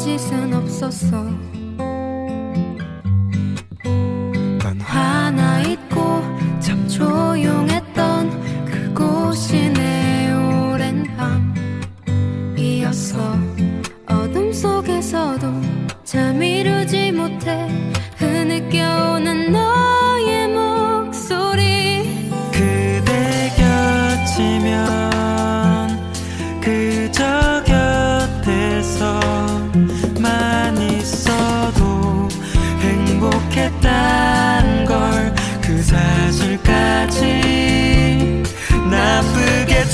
거짓은 없었어. 넌 하나 있고 참 조용했던 그곳이 내 오랜 밤이었어. 어둠 속에서도 잠 이루지 못해 흐느껴오는 너의 목소리. 그대 곁이면 그저 곁에서만 있어도 행복했단 걸, 그 사실까지 나쁘게